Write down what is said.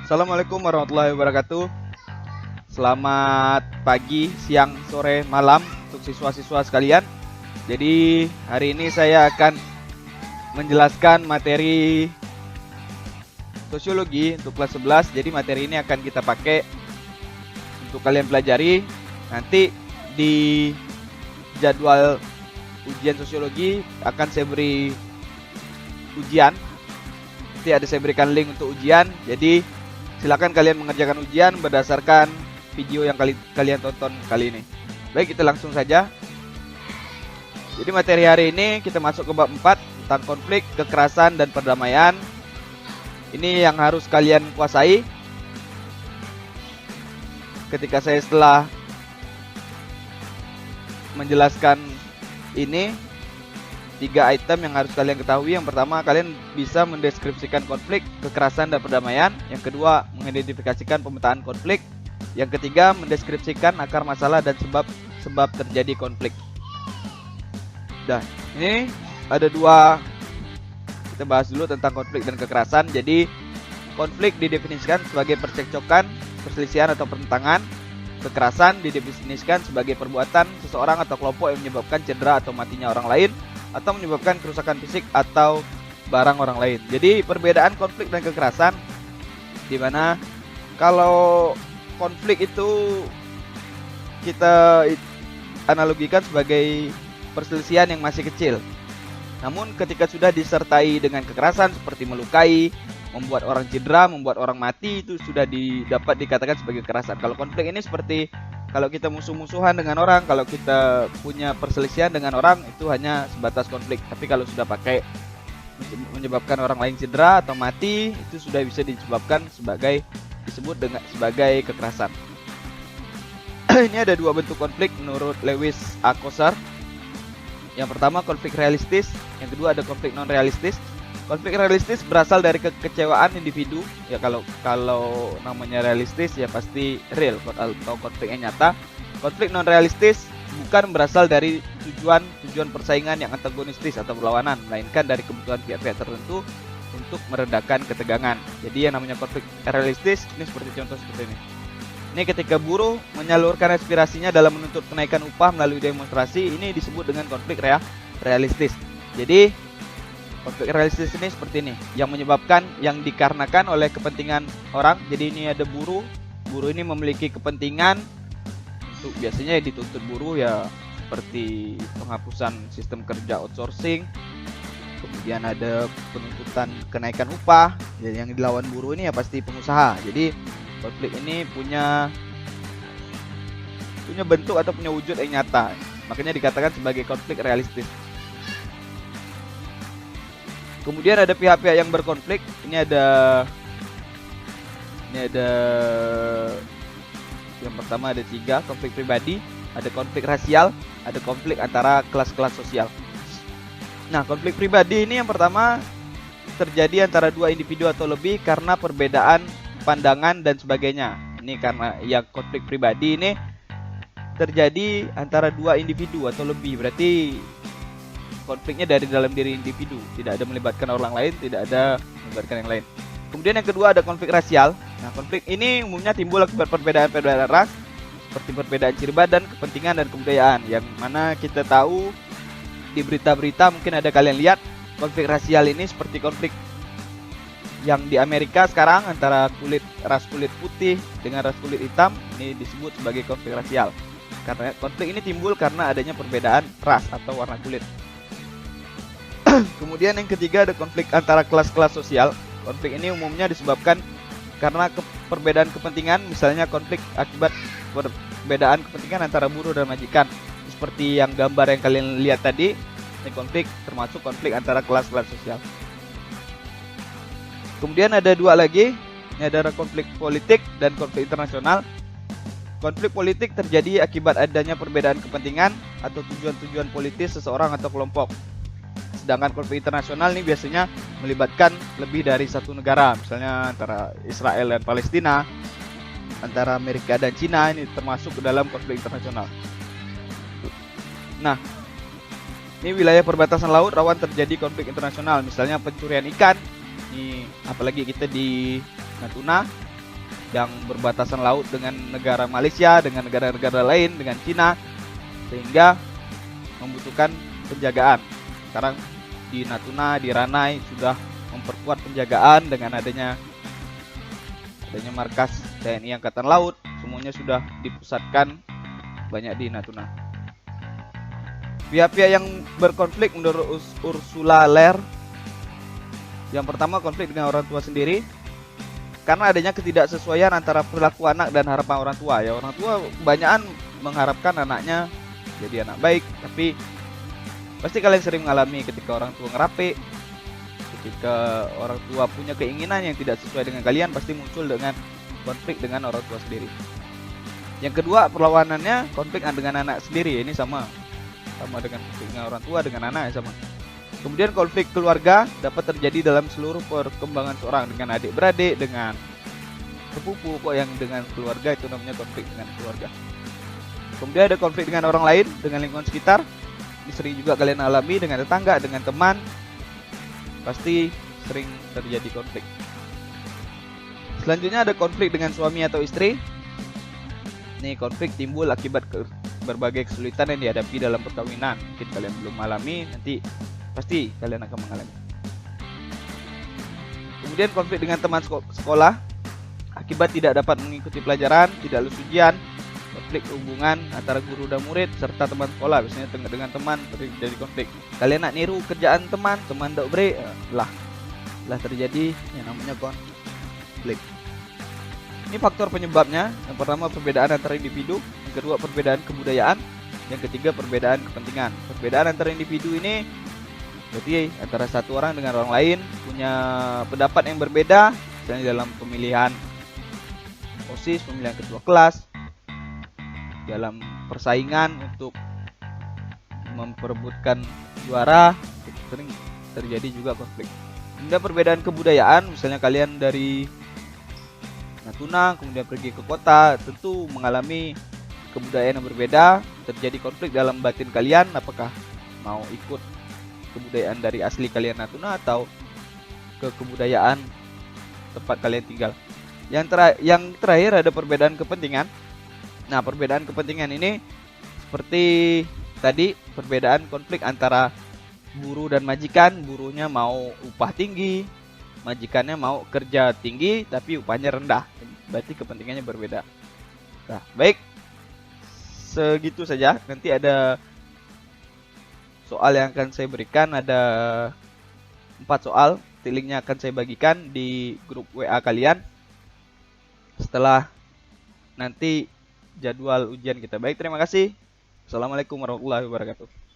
Assalamualaikum warahmatullahi wabarakatuh. Selamat pagi, siang, sore, malam untuk siswa-siswa sekalian. Jadi hari ini saya akan menjelaskan materi sosiologi untuk kelas 11. Jadi materi ini akan kita pakai untuk kalian pelajari. Nanti di jadwal ujian sosiologi akan saya beri ujian. Nanti saya berikan link untuk ujian. Jadi silakan kalian mengerjakan ujian berdasarkan video yang kalian tonton kali ini. Baik, kita langsung saja. Jadi materi hari ini kita masuk ke bab 4 tentang konflik, kekerasan, dan perdamaian. Ini yang harus kalian kuasai. Ketika saya setelah menjelaskan ini, 3 item yang harus kalian ketahui. Yang pertama, kalian bisa mendeskripsikan konflik, kekerasan, dan perdamaian. Yang kedua, mengidentifikasikan pemetaan konflik. Yang ketiga, mendeskripsikan akar masalah dan sebab terjadi konflik. Nah, ini ada 2. Kita bahas dulu tentang konflik dan kekerasan. Jadi, konflik didefinisikan sebagai percekcokan, perselisihan atau pertentangan. Kekerasan didefinisikan sebagai perbuatan seseorang atau kelompok yang menyebabkan cedera atau matinya orang lain, atau menyebabkan kerusakan fisik atau barang orang lain. Jadi perbedaan konflik dan kekerasan, dimana kalau konflik itu kita analogikan sebagai perselisihan yang masih kecil. Namun ketika sudah disertai dengan kekerasan seperti melukai, membuat orang cedera, membuat orang mati, itu sudah dapat dikatakan sebagai kekerasan. Kalau konflik ini seperti kalau kita musuh-musuhan dengan orang, kalau kita punya perselisihan dengan orang, itu hanya sebatas konflik. Tapi kalau sudah pakai menyebabkan orang lain cedera atau mati, itu sudah bisa disebut sebagai kekerasan. Ini ada 2 bentuk konflik menurut Lewis A. Coser. Yang pertama, konflik realistis. Yang kedua, ada konflik non realistis. Konflik realistis berasal dari kekecewaan individu. Ya kalau namanya realistis ya pasti real atau konfliknya nyata. Konflik non realistis bukan berasal dari tujuan persaingan yang antagonistis atau berlawanan, melainkan dari kebutuhan pihak-pihak tertentu untuk meredakan ketegangan. Jadi yang namanya konflik realistis ini seperti contoh seperti ini. Ini ketika buruh menyalurkan aspirasinya dalam menuntut kenaikan upah melalui demonstrasi, ini disebut dengan konflik realistis. Jadi konflik realistis ini seperti ini, yang dikarenakan oleh kepentingan orang. Jadi ini ada buruh ini memiliki kepentingan untuk, biasanya dituntut buruh ya seperti penghapusan sistem kerja outsourcing. Kemudian ada penuntutan kenaikan upah. Jadi yang dilawan buruh ini ya pasti pengusaha. Jadi konflik ini punya bentuk atau punya wujud yang nyata. Makanya dikatakan sebagai konflik realistis. Kemudian ada pihak-pihak yang berkonflik. Ini ada yang pertama ada 3, konflik pribadi, ada konflik rasial, ada konflik antara kelas-kelas sosial. Nah, konflik pribadi ini yang pertama terjadi antara 2 individu atau lebih karena perbedaan pandangan dan sebagainya. Ini karena yang konflik pribadi ini terjadi antara 2 individu atau lebih. Berarti konfliknya dari dalam diri individu, tidak ada melibatkan orang lain, tidak ada melibatkan yang lain. Kemudian yang kedua ada konflik rasial. Nah, konflik ini umumnya timbul akibat perbedaan ras, seperti perbedaan ciri badan, kepentingan, dan kebudayaan. Yang mana kita tahu di berita-berita mungkin ada kalian lihat, konflik rasial ini seperti konflik yang di Amerika sekarang antara ras kulit putih dengan ras kulit hitam. Ini disebut sebagai konflik rasial. Karena konflik ini timbul karena adanya perbedaan ras atau warna kulit. Kemudian yang ketiga ada konflik antara kelas-kelas sosial. Konflik ini umumnya disebabkan karena perbedaan kepentingan, misalnya konflik akibat perbedaan kepentingan antara buruh dan majikan. Seperti yang gambar yang kalian lihat tadi, ini konflik termasuk konflik antara kelas-kelas sosial. Kemudian ada 2 lagi, ini ada konflik politik dan konflik internasional. Konflik politik terjadi akibat adanya perbedaan kepentingan atau tujuan-tujuan politis seseorang atau kelompok. Sedangkan konflik internasional ini biasanya melibatkan lebih dari 1 negara, misalnya antara Israel dan Palestina, antara Amerika dan Cina, ini termasuk ke dalam konflik internasional. Nah, ini wilayah perbatasan laut rawan terjadi konflik internasional, misalnya pencurian ikan. Ini apalagi kita di Natuna, yang berbatasan laut dengan negara Malaysia, dengan negara-negara lain, dengan Cina, sehingga membutuhkan penjagaan. Sekarang di Natuna, di Ranai sudah memperkuat penjagaan dengan adanya markas TNI Angkatan Laut, semuanya sudah dipusatkan banyak di Natuna. Pihak-pihak yang berkonflik menurut Ursula Lehr, yang pertama konflik dengan orang tua sendiri, karena adanya ketidaksesuaian antara perilaku anak dan harapan orang tua. Ya, orang tua kebanyakan mengharapkan anaknya jadi anak baik, tapi pasti kalian sering mengalami ketika orang tua ngerapik, ketika orang tua punya keinginan yang tidak sesuai dengan kalian, pasti muncul dengan konflik dengan orang tua sendiri. Yang kedua, perlawanannya konflik dengan anak sendiri. Ini sama dengan konflik dengan orang tua, dengan anak ya sama. Kemudian konflik keluarga dapat terjadi dalam seluruh perkembangan seorang, dengan adik-beradik, dengan sepupu, kok yang dengan keluarga itu namanya konflik dengan keluarga. Kemudian ada konflik dengan orang lain, dengan lingkungan sekitar. Ini sering juga kalian alami dengan tetangga, dengan teman. Pasti sering terjadi konflik. Selanjutnya ada konflik dengan suami atau istri. Ini konflik timbul akibat berbagai kesulitan yang dihadapi dalam perkawinan. Mungkin kalian belum alami, nanti pasti kalian akan mengalami. Kemudian konflik dengan teman sekolah akibat tidak dapat mengikuti pelajaran, tidak lulus ujian. Konflik hubungan antara guru dan murid serta teman sekolah, biasanya dengan teman terjadi konflik. Kalian nak niru kerjaan teman tak beri, lah terjadi yang namanya konflik. Ini faktor penyebabnya. Yang pertama perbedaan antara individu, yang kedua perbedaan kebudayaan, yang ketiga perbedaan kepentingan. Perbedaan antara individu ini berarti antara satu orang dengan orang lain punya pendapat yang berbeda, misalnya dalam pemilihan OSIS, pemilihan ketua kelas, dalam persaingan untuk memperebutkan juara, sering terjadi juga konflik. Kemudian perbedaan kebudayaan, misalnya kalian dari Natuna kemudian pergi ke kota, tentu mengalami kebudayaan yang berbeda, terjadi konflik dalam batin kalian, apakah mau ikut kebudayaan dari asli kalian Natuna atau ke kebudayaan tempat kalian tinggal. Yang terakhir ada perbedaan kepentingan. Nah, perbedaan kepentingan ini seperti tadi, perbedaan konflik antara buruh dan majikan. Buruhnya mau upah tinggi, majikannya mau kerja tinggi tapi upahnya rendah. Berarti kepentingannya berbeda. Nah, baik. Segitu saja. Nanti ada soal yang akan saya berikan, ada 4 soal. Linknya akan saya bagikan di grup WA kalian setelah nanti jadwal ujian kita. Baik, terima kasih. Assalamualaikum warahmatullahi wabarakatuh.